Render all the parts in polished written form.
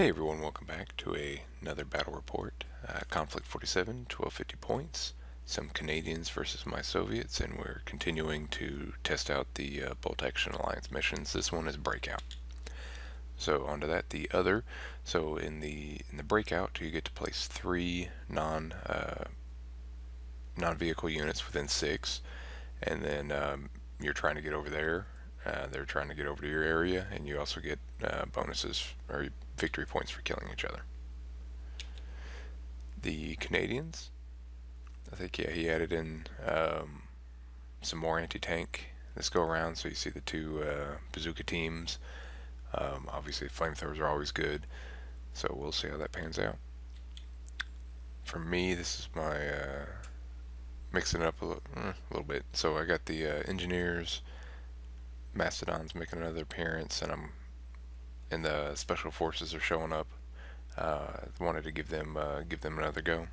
Hey everyone, welcome back to another battle report. Conflict 47, 1250 points. Some Canadians versus my Soviets, and we're continuing to test out the Bolt Action Alliance missions. This one is Breakout. So onto that, the other. So in the Breakout, you get to place three non-vehicle units within 6, and then you're trying to get over there. They're trying to get over to your area, and you also get bonuses or victory points for killing each other. The Canadians, I think, yeah, he added in some more anti-tank this go around. So you see the two bazooka teams. Obviously, flamethrowers are always good, so we'll see how that pans out. For me, this is my mixing it up a little bit. So I got the engineers, Mastodons making another appearance, and the special forces are showing up. Wanted to give them another go.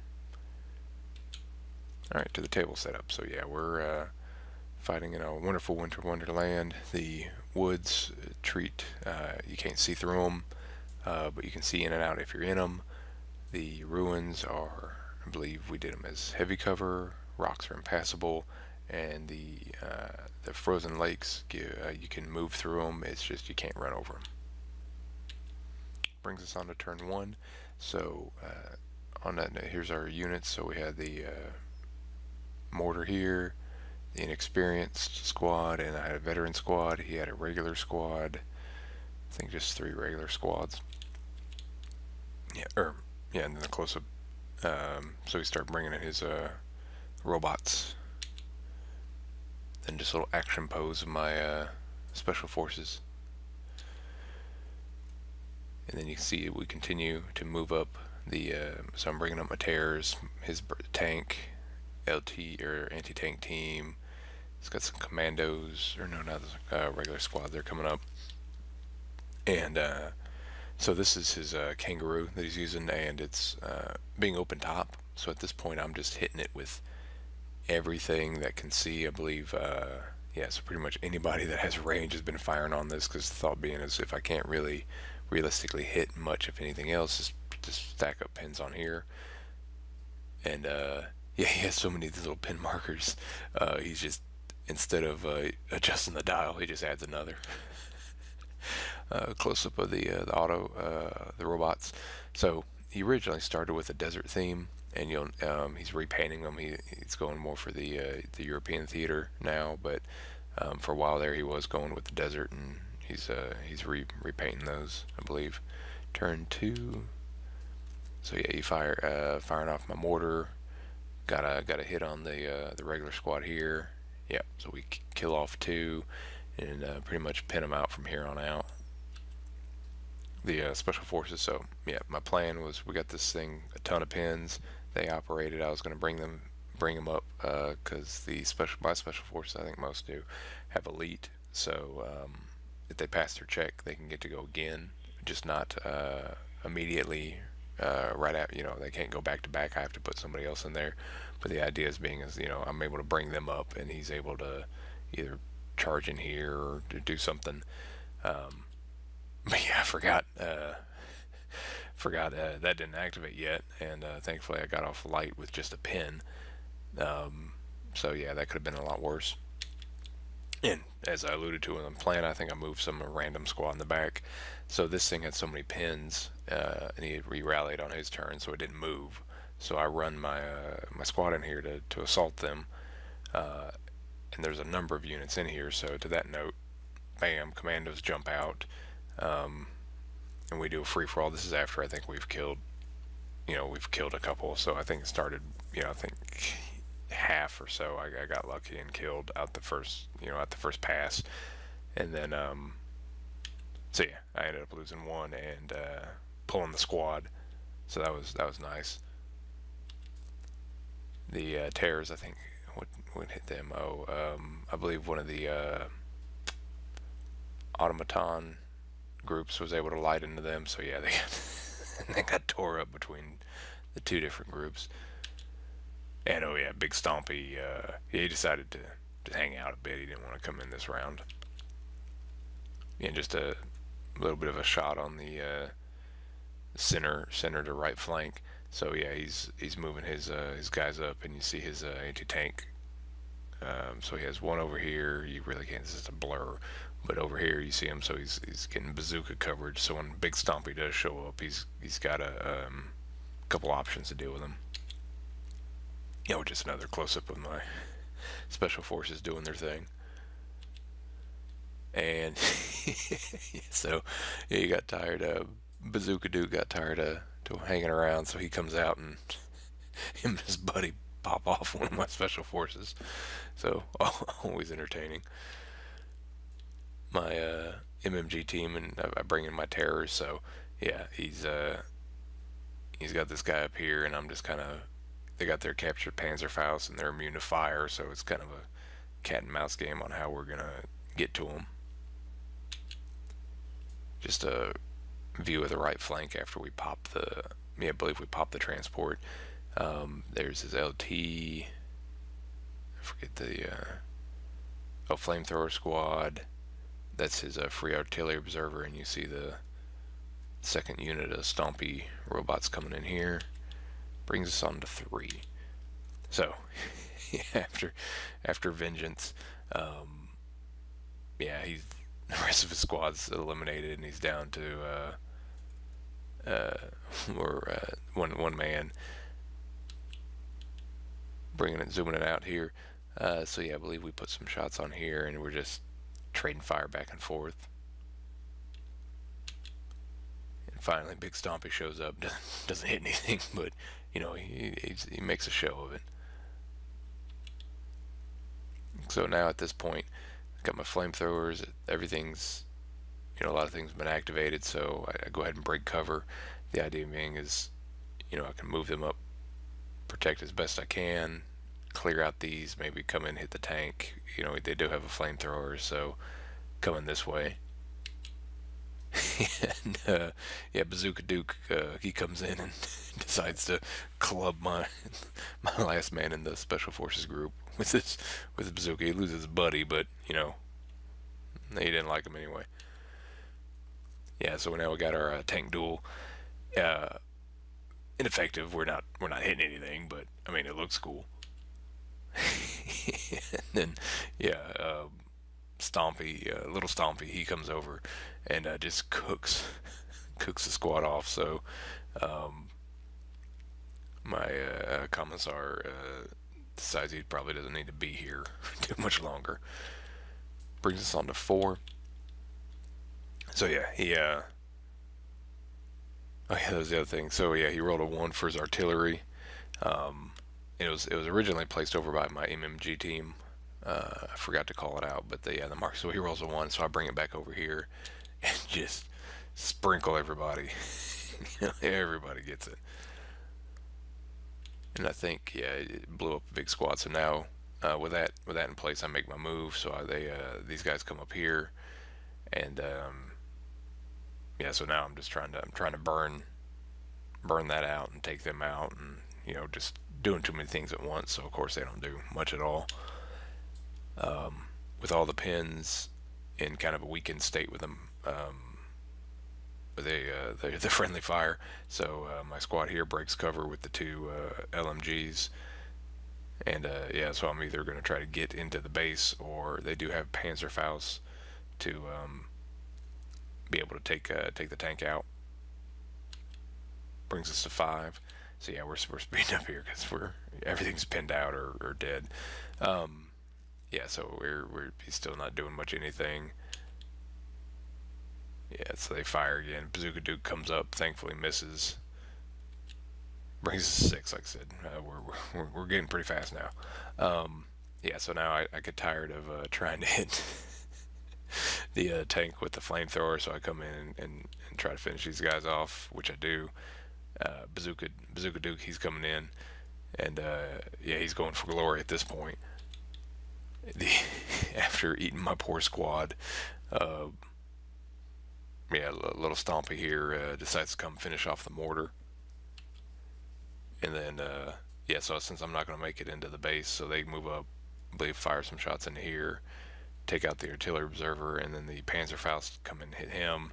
All right, to the table setup. So yeah, we're fighting in a wonderful winter wonderland. The woods you can't see through them, but you can see in and out if you're in them. The ruins are, I believe we did them as heavy cover. Rocks are impassable, and the frozen lakes, you can move through them. It's just you can't run over them. Brings us on to turn 1. So on that note, here's our units. So we had the mortar here, the inexperienced squad, and I had a veteran squad. He had a regular squad. I think just 3 regular squads. Yeah, and then the close-up. So we start bringing in his robots. Then just a little action pose of my special forces. And then you can see we continue to move up the, so I'm bringing up my terrors, his tank, LT, or anti-tank team. It's got some commandos, or no, not the regular squad, they're coming up. And so this is his kangaroo that he's using, and it's being open top. So at this point I'm just hitting it with everything that can see, I believe. Yeah, so pretty much anybody that has range has been firing on this, because the thought being is if I can't really realistically hit much, if anything else, just stack up pins on here. And yeah, he has so many of these little pin markers. He's just, instead of adjusting the dial, he just adds another. Close up of the robots. So he originally started with a desert theme, and he's repainting them. He's going more for the European theater now, but for a while there he was going with the desert, and he's repainting those, I believe. Turn 2. So yeah, you firing off my mortar. Got a hit on the regular squad here. Yep. So we kill off 2, and pretty much pin them out from here on out. The special forces. So yeah, my plan was, we got this thing, a ton of pins. They operated. I was going to bring them up, because my special forces, I think most do, have elite. So if they pass their check, they can get to go again, just not immediately right after. They can't go back to back. I have to put somebody else in there. But the idea is I'm able to bring them up, and he's able to either charge in here or to do something. But yeah, I forgot that didn't activate yet, and thankfully I got off light with just a pin. So yeah, that could have been a lot worse. And as I alluded to in the plan, I think I moved some random squad in the back. So this thing had so many pins, and he rallied on his turn, so it didn't move. So I run my squad in here to assault them, and there's a number of units in here. So to that note, bam, commandos jump out, and we do a free-for-all. This is after I think we've killed a couple. So I think it started, I think half or so I got lucky and killed out the first pass, and then so yeah, I ended up losing 1 and pulling the squad. So that was nice. The terrors, I think, what hit them? I believe one of the automaton groups was able to light into them. So yeah, they got tore up between the 2 different groups. And oh yeah, Big Stompy, he decided to hang out a bit. He didn't want to come in this round. And just a little bit of a shot on the center to right flank. So yeah, he's moving his guys up, and you see his anti-tank. So he has one over here. You really can't. It's just a blur. But over here you see him. So he's getting bazooka coverage. So when Big Stompy does show up, he's got a couple options to deal with him. Just another close up of my special forces doing their thing. And so yeah, you got tired. Bazooka Duke got tired of hanging around, so he comes out, and him and his buddy pop off one of my special forces. So always entertaining. My MMG team, and I bring in my terrors. So yeah, he's got this guy up here, and I'm just kind of, they got their captured Panzerfaust, and they're immune to fire, so it's kind of a cat and mouse game on how we're gonna get to them. Just a view of the right flank after we pop the, I believe we popped the transport. There's his LT, I forget the, flamethrower squad. That's his free artillery observer, and you see the second unit of Stompy robots coming in here. Brings us on to 3. So yeah, after Vengeance, yeah, he's, the rest of his squad's eliminated, and he's down to one man. Bringing it, zooming it out here. So yeah, I believe we put some shots on here, and we're just trading fire back and forth. And finally, Big Stompy shows up. Doesn't hit anything, but he makes a show of it. So now at this point, I've got my flamethrowers. Everything's, a lot of things have been activated. So I go ahead and break cover. The idea being is, I can move them up, protect as best I can, clear out these, maybe come in, hit the tank. They do have a flamethrower, so coming this way. And yeah, Bazooka Duke, he comes in and decides to club my last man in the Special Forces group with his bazooka. He loses his buddy, but he didn't like him anyway. Yeah, so now we got our tank duel. Ineffective. We're not hitting anything, but it looks cool. And then yeah, Stompy, little Stompy, he comes over and just cooks the squad off. So my commissar decides he probably doesn't need to be here too much longer. Brings us on to 4. So yeah, he oh yeah, that was the other thing. So yeah, he rolled a 1 for his artillery. It was originally placed over by my MMG team. I forgot to call it out, but the mark. So he rolls a 1, so I bring it back over here and just sprinkle everybody. Everybody gets it. And I think it blew up a big squad. So now with that in place, I make my move. So these guys come up here, and yeah. So now I'm trying to burn that out and take them out, and just doing too many things at once. So of course they don't do much at all. With all the pins in kind of a weakened state with them, the friendly fire. So my squad here breaks cover with the 2 LMGs, and yeah, so I'm either going to try to get into the base, or they do have Panzerfaust to be able to take the tank out. Brings us to 5. So yeah, we're speeding up here because everything's pinned out or dead. Yeah, so he's still not doing much anything. Yeah, so they fire again. Bazooka Duke comes up, thankfully misses. Brings us to 6, like I said. We're getting pretty fast now. Yeah, so now I get tired of trying to hit the tank with the flamethrower, so I come in and try to finish these guys off, which I do. Bazooka Duke, he's coming in, and yeah, he's going for glory at this point. After eating my poor squad, yeah, little Stompy here decides to come finish off the mortar, and then yeah, so since I'm not going to make it into the base, so they move up, I believe, fire some shots into here, take out the artillery observer, and then the Panzerfaust come and hit him.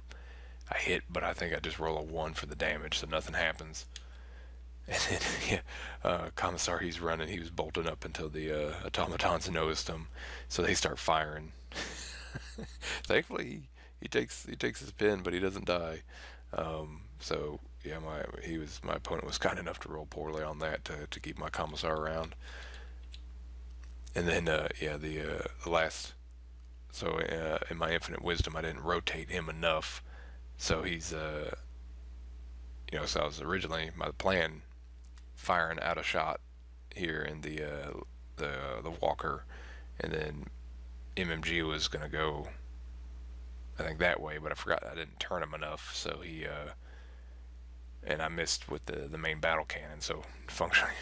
I hit, but I think I just roll a 1 for the damage, so nothing happens. And then, yeah, Commissar, he's running. He was bolted up until the automatons noticed him, so they start firing. Thankfully, he takes his pin, but he doesn't die. So yeah, my opponent was kind enough to roll poorly on that to keep my Commissar around. And then yeah, the last. So in my infinite wisdom, I didn't rotate him enough. So he's so I was originally my plan firing out a shot here in the Walker, and then MMG was gonna go, I think, that way, but I forgot I didn't turn him enough, so he and I missed with the main battle cannon. So functionally,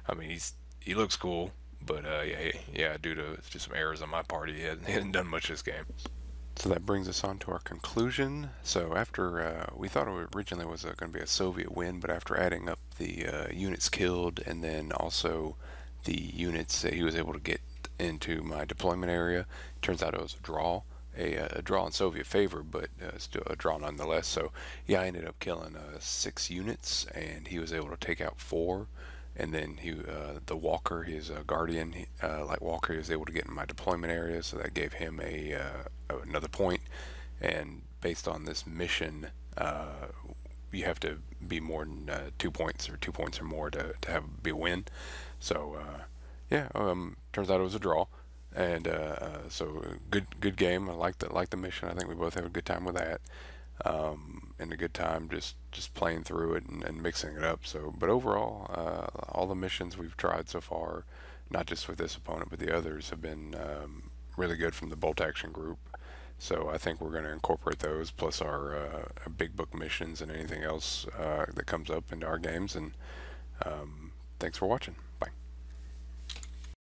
I mean he looks cool, but yeah, due to just some errors on my part, he hadn't done much this game. So that brings us on to our conclusion. So after we thought it originally was going to be a Soviet win, but after adding up the units killed and then also the units that he was able to get into my deployment area, turns out it was a draw. A draw in Soviet favor, but still a draw nonetheless. So yeah, I ended up killing 6 units, and he was able to take out 4. And then the Walker, his guardian, like Walker, he was able to get in my deployment area, so that gave him another point. And based on this mission, you have to be more than 2 points, or 2 points or more to be a win. So yeah, turns out it was a draw, and so good game. I like the mission. I think we both have a good time with that, and a good time just playing through it and mixing it up. So, but overall, all the missions we've tried so far, not just with this opponent but the others, have been really good from the bolt action group. So I think we're going to incorporate those plus our big book missions and anything else that comes up into our games. And thanks for watching. Bye.